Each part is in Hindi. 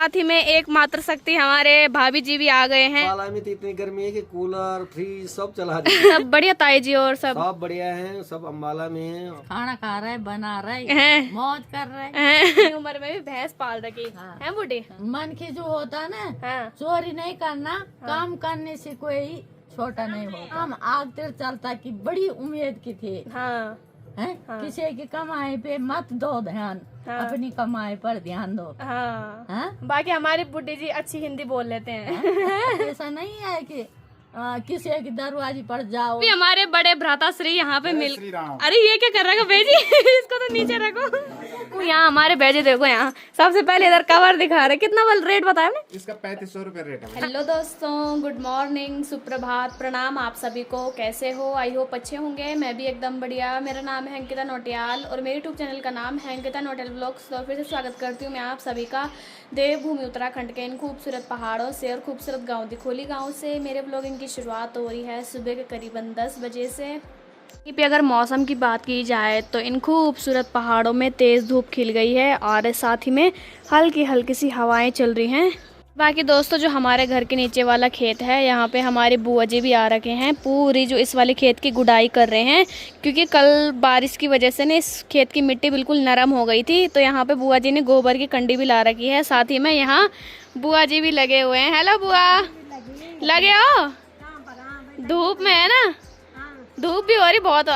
साथ ही में एकमात्र शक्ति हमारे भाभी जी भी आ गए हैं। अम्बाला में तो इतनी गर्मी है कि कूलर फ्रिज सब चला दिया। सब बढ़िया ताई जी और सब बढ़िया हैं, सब अम्बाला में हैं। खाना खा रहे, बना रहे हैं, मौज कर रहे। उम्र में भी भैंस पाल रखी है बूढ़ी। मन की जो होता ना, हाँ। चोरी नहीं करना, काम करने से कोई छोटा नहीं होता। हम आगे चलता की बड़ी उम्मीद की थी। हाँ। किसी की कमाई पे मत दो ध्यान, अपनी कमाई पर ध्यान दो। हाँ। बाकी हमारी बुड्ढी जी अच्छी हिंदी बोल लेते हैं। ऐसा नहीं है कि किसी की दरवाजे पर जाओ। भी हमारे बड़े भ्राता श्री यहाँ पे मिल। अरे ये क्या कर रहा है बेजी? इसको तो नीचे रखो। यहाँ हमारे बेजी देखो, यहाँ सबसे पहले इधर कवर दिखा रहे। कितना बल रेट बताया आपने? इसका 3500 रुपए रेट है। हेलो दोस्तों, गुड मॉर्निंग, सुप्रभात, प्रणाम आप सभी को। कैसे हो? आई होप अच्छे होंगे। मैं भी एकदम बढ़िया। मेरा नाम है अंकिता नोटियाल और मेरे यूट्यूब चैनल का नाम है अंकिता नोटियाल ब्लॉग्स। तो फिर से स्वागत करती हूँ मैं आप सभी का देवभूमि उत्तराखंड के इन खूबसूरत पहाड़ों से और खूबसूरत गाँव दिखोली गाँव से। मेरे ब्लॉगिंग की शुरुआत हो रही है सुबह के करीबन 10 बजे से। पे अगर मौसम की बात की जाए तो इन खूबसूरत पहाड़ों में तेज़ धूप खिल गई है और साथ ही में हल्की हल्की सी हवाएं चल रही हैं। बाकी दोस्तों, जो हमारे घर के नीचे वाला खेत है, यहाँ पे हमारे बुआ जी भी आ रखे हैं। पूरी जो इस वाले खेत की गुड़ाई कर रहे हैं, क्योंकि कल बारिश की वजह से ना इस खेत की मिट्टी बिल्कुल नरम हो गई थी। तो यहाँ पे बुआ जी ने गोबर की कंडी भी ला रखी है। साथ ही में यहाँ बुआ जी भी लगे हुए हैं। हेलो बुआ, लगे हो? धूप में है ना, धूप भी हो रही बहुत।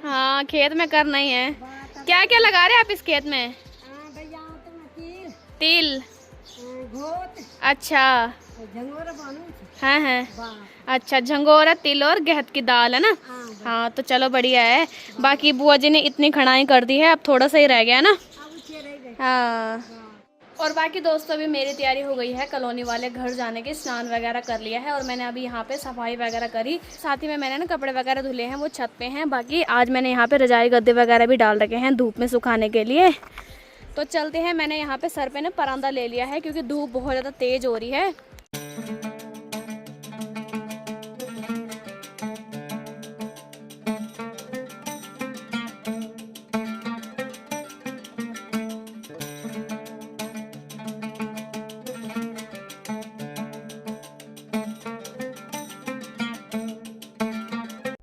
हाँ, खेत में करना ही है। क्या क्या लगा रहे हैं आप इस खेत में? तिल। अच्छा। हाँ। अच्छा, झंगोरा, तिल और गेहूं की दाल है ना। हाँ, तो चलो बढ़िया है। बाकी बुआ जी ने इतनी खड़ाई कर दी है, अब थोड़ा सा ही रह गया ना। हाँ। और बाकी दोस्तों, अभी मेरी तैयारी हो गई है कॉलोनी वाले घर जाने की। स्नान वगैरह कर लिया है और मैंने अभी यहाँ पे सफाई वगैरह करी। साथ ही में मैंने ना कपड़े वगैरह धुले हैं, वो छत पे हैं। बाकी आज मैंने यहाँ पे रजाई गद्दे वगैरह भी डाल रखे हैं धूप में सुखाने के लिए। तो चलते हैं। मैंने यहाँ पे सर पे ना परांदा ले लिया है क्योंकि धूप बहुत ज़्यादा तेज़ हो रही है।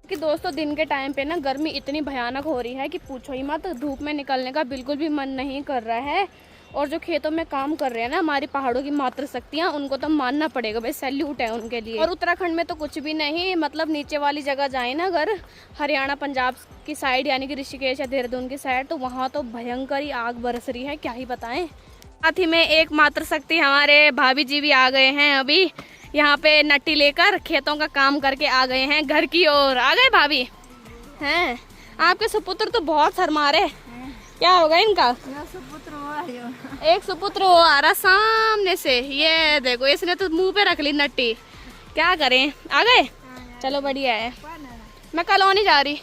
कि दोस्तों, दिन के टाइम पे ना गर्मी इतनी भयानक हो रही है कि पूछो ही मत। धूप में निकलने का बिल्कुल भी मन नहीं कर रहा है। और जो खेतों में काम कर रहे हैं ना हमारी पहाड़ों की मातृ शक्तियाँ, उनको तो मानना पड़ेगा भाई, सैल्यूट है उनके लिए। और उत्तराखंड में तो कुछ भी नहीं, मतलब नीचे वाली जगह जाए ना अगर, हरियाणा पंजाब की साइड यानी कि ऋषिकेश या देहरादून की साइड, तो वहाँ तो भयंकर ही आग बरस रही है, क्या ही बताएं। साथ ही में एकमात्र शक्ति हमारे भाभी जी भी आ गए हैं। अभी यहाँ पे नट्टी लेकर खेतों का काम करके आ गए हैं घर की ओर। आ गए भाभी हैं? आपके सुपुत्र तो बहुत शर्मा रहे। क्या होगा इनका? एक सुपुत्र वो आ रहा सामने से, ये देखो, इसने तो मुंह पे रख ली नट्टी। क्या करें, आ गए? चलो बढ़िया है। मैं कॉलोनी जा रही।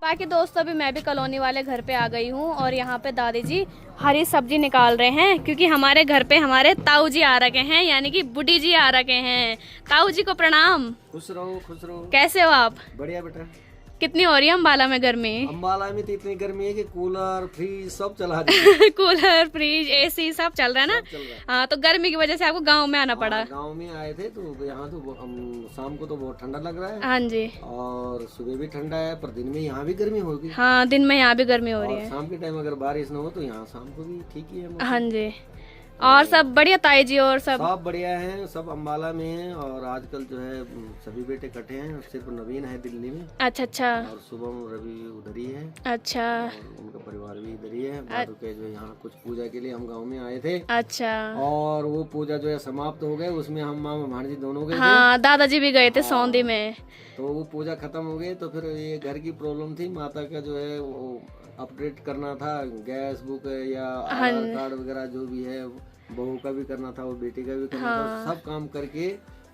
बाकी दोस्तों, अभी मैं भी कॉलोनी वाले घर पे आ गई हूँ और यहाँ पे दादी जी हरी सब्जी निकाल रहे हैं, क्योंकि हमारे घर पे हमारे ताऊ जी आ रखे हैं, यानी कि बुढ़ी जी आ रखे हैं। ताऊ जी को प्रणाम। खुश रहो, खुश रहो। कैसे हो आप? बढ़िया बेटा। कितनी हो रही है अम्बाला में गर्मी? अम्बाला में तो इतनी गर्मी है कि कूलर फ्रिज सब चला दिया। कूलर, फ्रिज, एसी सब चल रहा है ना। हाँ, तो गर्मी की वजह से आपको गांव में आना पड़ा। गांव में आए थे तो यहाँ तो शाम को तो बहुत ठंडा लग रहा है। हाँ जी। और सुबह भी ठंडा है, पर दिन में यहाँ भी गर्मी होगी। हाँ, दिन में यहाँ भी गर्मी हो रही है। शाम के टाइम अगर बारिश न हो तो यहाँ शाम को भी ठीक ही है। हाँ जी। और सब बढ़िया ताई जी और सब बढ़िया हैं, सब अम्बाला में हैं। और आजकल जो है सभी बेटे कटे हैं, सिर्फ नवीन है दिल्ली में। अच्छा। और शुभम रवि उधर ही है। अच्छा। और उनका परिवार भी इधर ही है। के जो यहाँ कुछ पूजा के लिए हम गांव में आए थे। अच्छा। और वो पूजा जो है समाप्त हो गए, उसमें हम माँ भांजी दोनों गए। हाँ, दादाजी भी गए थे सौंदी में। तो वो पूजा खत्म हो गई, तो फिर ये घर की प्रॉब्लम थी, माता का जो है वो अपडेट करना था, गैस बुक या आधार कार्ड वगैरह जो भी है, बहू का भी करना था और बेटे का भी करना था, सब काम करके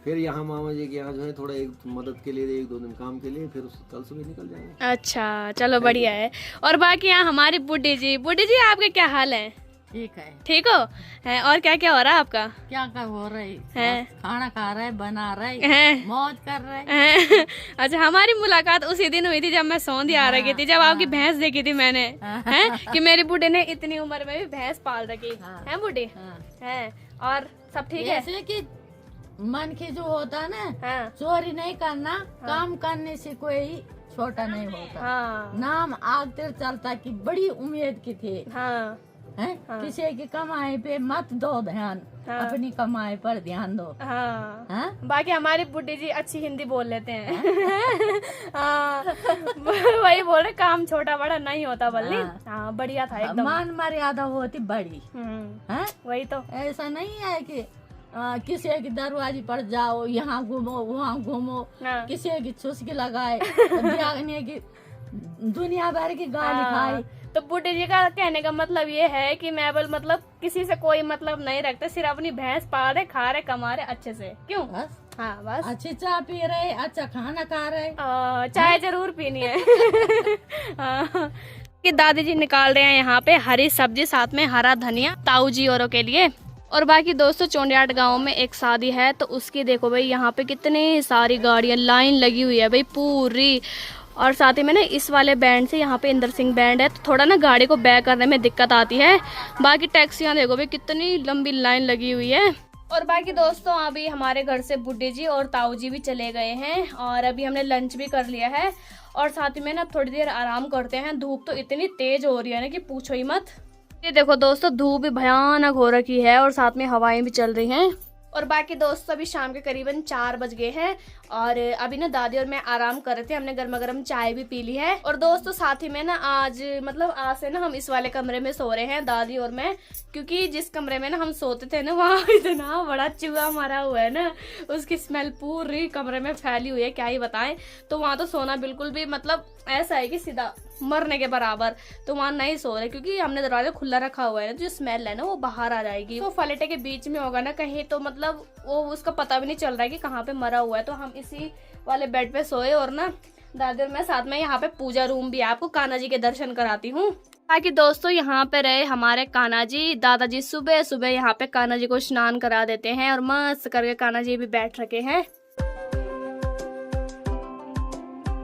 फिर यहाँ मामा जी के यहाँ जो है थोड़ा एक मदद के लिए 1-2 दिन काम के लिए, फिर कल सुबह निकल जाएंगे। अच्छा चलो बढ़िया है। और बाकी यहाँ हमारी बुड्ढी जी आपके क्या हाल है? ठीक है। ठीक हो है? और क्या क्या हो रहा है आपका? क्या हो रही है? खाना खा रहे, बना रहे हैं? मौज कर रहे। अच्छा, हमारी मुलाकात उसी दिन हुई थी जब मैं सौंधी आ रही थी, जब आपकी भैंस देखी थी मैंने, हैं कि मेरी बुड्ढी ने इतनी उम्र में भी भैंस पाल रखी है बुड्ढी है। और सब ठीक है? ऐसे कि मन की जो होता है ना, चोरी नहीं करना, काम करने से कोई छोटा नहीं होता। नाम आगे चलता कि बड़ी उम्मीद की थी। है? किसी की कमाई पे मत दो ध्यान, अपनी कमाई पर ध्यान दो। बाकी हमारी बुड्ढी जी अच्छी हिंदी बोल लेते हैं। वही बोल रहे, काम छोटा बड़ा नहीं होता बल्ली। हाँ बढ़िया था एकदम। मान मर्यादा होती बड़ी। वही तो, ऐसा नहीं है कि किसी की दरवाजे पर जाओ, यहाँ घूमो वहाँ घूमो, किसी की चुस्की लगाए, की दुनिया भर की गाली खाई। तो बुड्ढी जी का कहने का मतलब ये है कि मैं मतलब किसी से कोई मतलब नहीं रखते, सिर्फ अपनी भैंस पाल रहे, खा रहे, कमा रहे अच्छे से। क्यों? बस हाँ बस। अच्छी चाय पी रहे, अच्छा खाना खा रहे। चाय जरूर पीनी है। कि दादी जी निकाल रहे हैं यहाँ पे हरी सब्जी, साथ में हरा धनिया ताऊ जी औरों के लिए। और बाकी दोस्तों चोंडियाट गांव में एक शादी है, तो उसकी देखो भाई यहाँ पे कितनी सारी गाड़ियाँ लाइन लगी हुई है भाई पूरी। और साथ ही में ना इस वाले बैंड से, यहाँ पे इंदर सिंह बैंड है, तो थोड़ा ना गाड़ी को बैक करने में दिक्कत आती है। बाकी टैक्सियाँ देखो भाई कितनी लंबी लाइन लगी हुई है। और बाकी दोस्तों अभी हमारे घर से बुड्ढी जी और ताऊ जी भी चले गए हैं, और अभी हमने लंच भी कर लिया है, और साथ ही में ना थोड़ी देर आराम करते हैं। धूप तो इतनी तेज हो रही है ना कि पूछो ही मत। ये देखो दोस्तों धूप भी भयानक हो रखी है, और साथ में हवाएं भी चल रही हैं। और बाकी दोस्तों अभी शाम के करीबन 4 बज गए हैं, और अभी ना दादी और मैं आराम कर रहे थे। हमने गर्मा गर्म चाय भी पी ली है। और दोस्तों साथ ही में ना आज से ना हम इस वाले कमरे में सो रहे हैं, दादी और मैं, क्योंकि जिस कमरे में ना हम सोते थे ना, वहाँ इतना बड़ा चूहा मरा हुआ है ना, उसकी स्मेल पूरी कमरे में फैली हुई है, क्या ही बताएं। तो वहाँ तो सोना बिल्कुल भी ऐसा है कि सीधा मरने के बराबर, तो वहाँ नहीं सो रहे, क्योंकि हमने दरवाजा खुला रखा हुआ है ना, जो स्मेल है ना वो बाहर आ जाएगी। तो फलेटे के बीच में होगा ना कहीं, तो वो उसका पता भी नहीं चल रहा है कि कहाँ पे मरा हुआ है। तो हम इसी वाले बेड पे सोए, और ना दादी और मैं साथ में यहाँ पे पूजा रूम भी है, आपको कान्हा जी के दर्शन कराती हूँ। ताकि दोस्तों यहाँ पे रहे हमारे कान्हा जी। दादाजी सुबह सुबह यहाँ पे कान्हा जी को स्नान करा देते हैं, और मस्त करके कान्हा जी भी बैठ रखे हैं।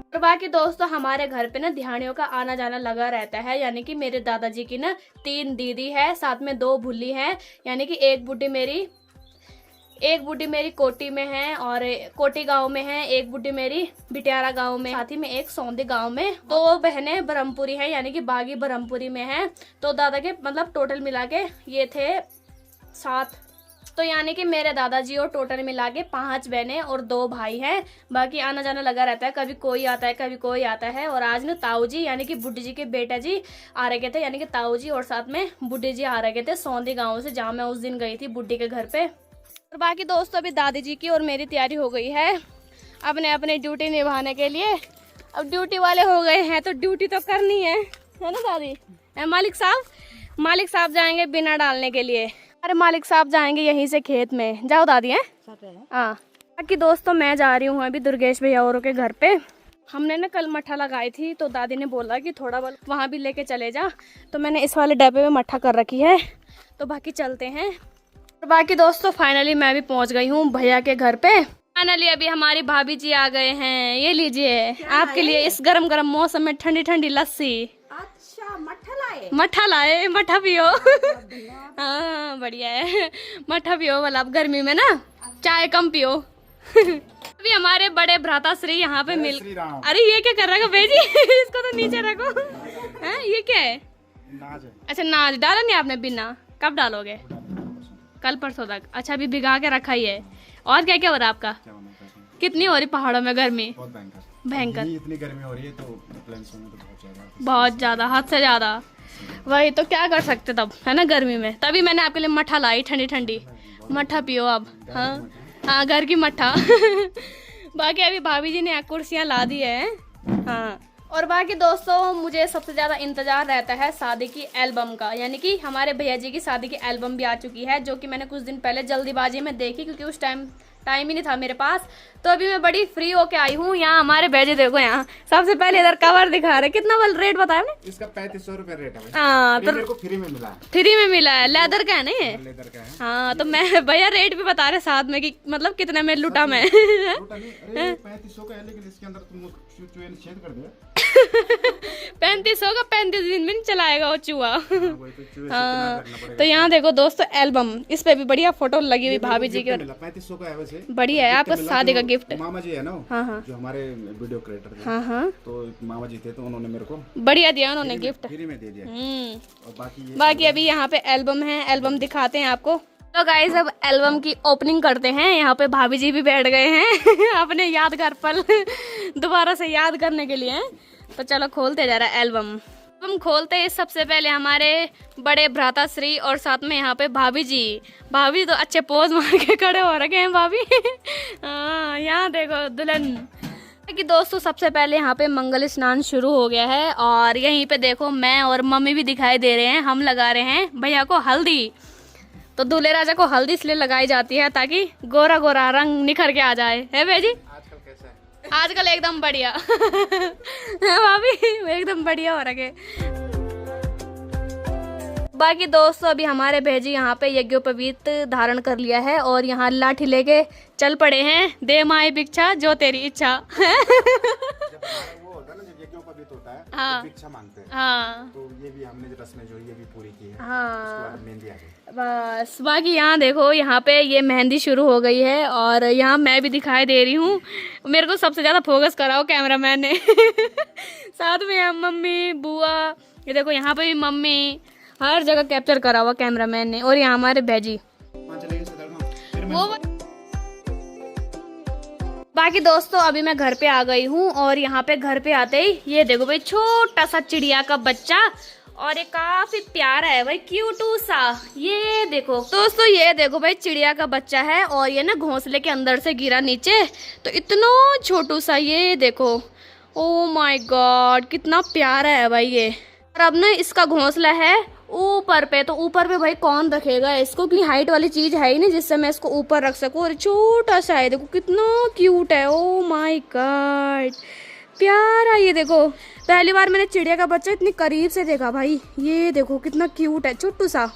और बाकी दोस्तों हमारे घर पे ना ध्यानियों का आना जाना लगा रहता है, यानी कि मेरे दादाजी की ना 3 दीदी है, साथ में 2 भुल्ली हैं, यानी कि एक बुड्ढी मेरी कोटी में है, और कोटी गांव में है, एक बुड्ढी मेरी बिटियारा गांव में, साथ ही में एक सौंदी गांव में, 2 बहनें ब्रह्मपुरी हैं, यानी कि बागी ब्रह्मपुरी में हैं। तो दादा के टोटल मिला के ये थे 7, तो यानी कि मेरे दादाजी और टोटल मिला के 5 बहनें और 2 भाई हैं। बाकी आना जाना लगा रहता है, कभी कोई आता है कभी कोई आता है। और आज ना ताऊ जी यानी कि बुड्ढी जी के बेटा जी आ रहे थे, यानी कि ताऊ जी और साथ में बुड्ढी जी आ रहे थे सौंदी गांव से, जहाँ मैं उस दिन गई थी बुड्ढी के घर पे। और बाकी दोस्तों अभी दादी जी की और मेरी तैयारी हो गई है अपने अपने ड्यूटी निभाने के लिए। अब ड्यूटी वाले हो गए हैं तो ड्यूटी तो करनी है ना दादी? मालिक साहब जाएंगे बिना डालने के लिए। अरे मालिक साहब जाएंगे यहीं से खेत में। जाओ दादी हैं। हाँ बाकी दोस्तों मैं जा रही हूँ अभी दुर्गेश भैया औरों के घर पे। हमने ना कल मट्ठा लगाई थी, तो दादी ने बोला कि थोड़ा बहुत वहाँ भी लेके चले जा, तो मैंने इस वाले डब्बे में मट्ठा कर रखी है। तो बाकी चलते हैं। और बाकी दोस्तों फाइनली मैं भी पहुँच गई हूँ भैया के घर पे। फाइनली अभी हमारी भाभी जी आ गए हैं। ये लीजिए आपके लिए इस गरम गरम मौसम में ठंडी ठंडी लस्सी। अच्छा मट्ठा लाए, मट्ठा पियो। हाँ बढ़िया है, मट्ठा पियो वाला। अब गर्मी में ना चाय कम पियो। अभी हमारे बड़े भ्राता श्री यहाँ पे मिल। अरे ये क्या कर रहा है बेजी? इसको तो नीचे रखो। हैं ये क्या है? नाज है। अच्छा नाज डाला नहीं आपने? बिना कब डालोगे? कल परसों तक। अच्छा अभी भिगा के रखा ही है। और क्या क्या हो रहा है आपका? कितनी हो रही पहाड़ों में गर्मी? बहुत भयंकर। इतनी गर्मी हो रही है तो प्लेन्स में तो बहुत ज्यादा, हद से ज्यादा। वही तो क्या कर सकते तब, है ना गर्मी में। तभी मैंने आपके लिए मट्ठा लाई, ठंडी ठंडी। मट्ठा पियो अब। हाँ घर की मट्ठा। बाकी अभी भाभी जी ने कुर्सियाँ ला दी है। हाँ और बाकी दोस्तों मुझे सबसे ज़्यादा इंतज़ार रहता है शादी की एल्बम का, यानी कि हमारे भैया जी की शादी की एल्बम भी आ चुकी है, जो कि मैंने कुछ दिन पहले जल्दीबाजी में देखी क्योंकि उस टाइम ही नहीं था मेरे पास। तो अभी मैं बड़ी फ्री होके आई हूँ। यहाँ हमारे भैया जी देखो, यहाँ सबसे पहले इधर कवर दिखा रहे। कितना वाला रेट बताया आपने? इसका 3500 रुपए रेट है। हाँ, तो मेरे को फ्री में मिला है। फ्री में मिला है, लेदर का है नहीं है? लेदर का है। हाँ, तो मैं भैया रेट भी बता रहे साथ में कि मतलब कितने में लुटा मैं। 3500 का है, लेकिन इसके अंदर तुम चूहे ने छेद कर दिया। 3500 का 35 दिन में नहीं चलाएगा वो चूहा। वही तो चूहे से हाँ, कितना करना पड़ेगा। तो यहाँ देखो दोस्तों एल्बम, इस पे भी बढ़िया फोटो लगी हुई भाभी जी की। 3500 का है वैसे। बढ़िया है, आपका शादी का गिफ्ट। मामा जी है ना, हाँ। जो हमारे वीडियो क्रिएटर थे। हाँ। तो मामा जी थे, तो उन्होंने मेरे को बढ़िया दिया उन्होंने गिफ्ट, फ्री में दे दिया। और बाकी अभी यहाँ पे एल्बम है, एल्बम दिखाते हैं आपको। तो गाइस अब एल्बम की ओपनिंग करते हैं। यहाँ पे भाभी जी भी बैठ गए हैं अपने यादगार पल दोबारा से याद करने के लिए। तो चलो खोलते जा रहा है एल्बम। हम खोलते हैं सबसे पहले हमारे बड़े भ्राता श्री और साथ में यहाँ पे भाभी जी। भाभी तो अच्छे पोज मार के खड़े हो रखे हैं भाभी। हाँ, यहाँ देखो दुल्हन कि दोस्तों सबसे पहले यहाँ पे मंगल स्नान शुरू हो गया है और यहीं पे देखो मैं और मम्मी भी दिखाई दे रहे हैं। हम लगा रहे हैं भैया को हल्दी। तो दूल्हे राजा को हल्दी इसलिए लगाई जाती है ताकि गोरा गोरा रंग निखर के आ जाए, है भैया जी? आजकल कैसा है? आजकल एकदम बढ़िया भाभी एकदम बढ़िया हो रखे। बाकी दोस्तों अभी हमारे भेजी यहाँ पे यज्ञोपवीत धारण कर लिया है और यहाँ लाठी लेके चल पड़े हैं। दे माई भिक्षा जो तेरी इच्छा। वो होता है ना, जब यज्ञोपवीत होता है, हाँ। तो भिक्षा मांगते हैं। हाँ, तो ये भी हमने जो रस्में जो ये भी पूरी की है। हाँ। उसके बाद मेहंदी आ गई। बस बाकी यहाँ देखो, यहाँ पे ये मेहंदी शुरू हो गई है और यहाँ मैं भी दिखाई दे रही हूँ। मेरे को सबसे ज्यादा फोकस कराओ कैमरामैन ने साथ में हम मम्मी बुआ, ये देखो यहाँ पे भी मम्मी, हर जगह कैप्चर करा हुआ कैमरामैन ने। और यहाँ हमारे भैजी वो। बाकी दोस्तों अभी मैं घर पे आ गई हूँ और यहाँ पे घर पे आते ही ये देखो भाई छोटा सा चिड़िया का बच्चा, और ये काफी प्यारा है भाई, क्यूटू सा। ये देखो दोस्तों, ये देखो भाई चिड़िया का बच्चा है और ये ना घोंसले के अंदर से गिरा नीचे, तो इतना छोटू सा। ये देखो, ओ माय गॉड कितना प्यारा है भाई ये। और अब ना इसका घोंसला है ऊपर पे, तो ऊपर पे भाई कौन रखेगा इसको, क्योंकि हाइट वाली चीज है ही नहीं जिससे मैं इसको ऊपर रख सकूं। और छोटा सा है, देखो कितना क्यूट है। ओ माय गॉड प्यारा। ये देखो पहली बार मैंने चिड़िया का बच्चा इतनी करीब से देखा भाई। ये देखो कितना क्यूट है, छोटू सा।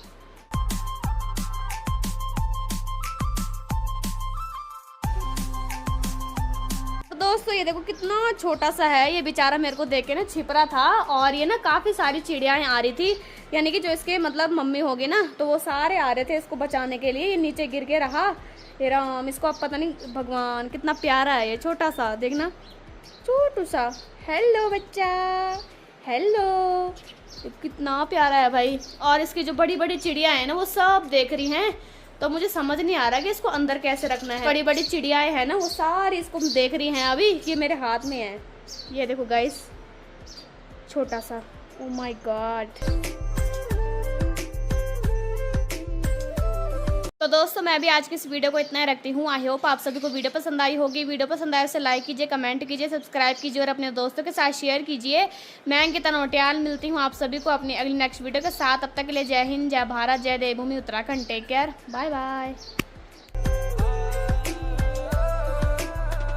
दोस्तों ये देखो कितना छोटा सा है, ये बेचारा मेरे को देख के ना छिप रहा था। और ये ना काफी सारी चिड़ियाएं आ रही थी, यानी कि जो इसके मतलब मम्मी होगी ना, तो वो सारे आ रहे थे इसको बचाने के लिए। ये नीचे गिर के रहा। ये राम, इसको अब पता नहीं, भगवान कितना प्यारा है ये छोटा सा, देखना छोटू सा। हेलो बच्चा, हेलो, कितना प्यारा है भाई। और इसकी जो बड़ी बड़ी चिड़िया है ना वो सब देख रही हैं, तो मुझे समझ नहीं आ रहा कि इसको अंदर कैसे रखना है। बड़ी बड़ी चिड़ियाएं हैं ना वो सारी इसको देख रही हैं। अभी ये मेरे हाथ में है, ये देखो गाइस छोटा सा। Oh my God. तो दोस्तों मैं भी आज की इस वीडियो को इतना ही रखती हूँ। आई होप आप सभी को वीडियो पसंद आई होगी। वीडियो पसंद आए उसे लाइक कीजिए, कमेंट कीजिए, सब्सक्राइब कीजिए और अपने दोस्तों के साथ शेयर कीजिए। मैं अंकिता नौटियाल मिलती हूँ आप सभी को अपनी अगली नेक्स्ट वीडियो के साथ। तब तक के लिए जय हिंद, जय भारत, जय Devbhoomi Uttarakhand. Take care, bye bye.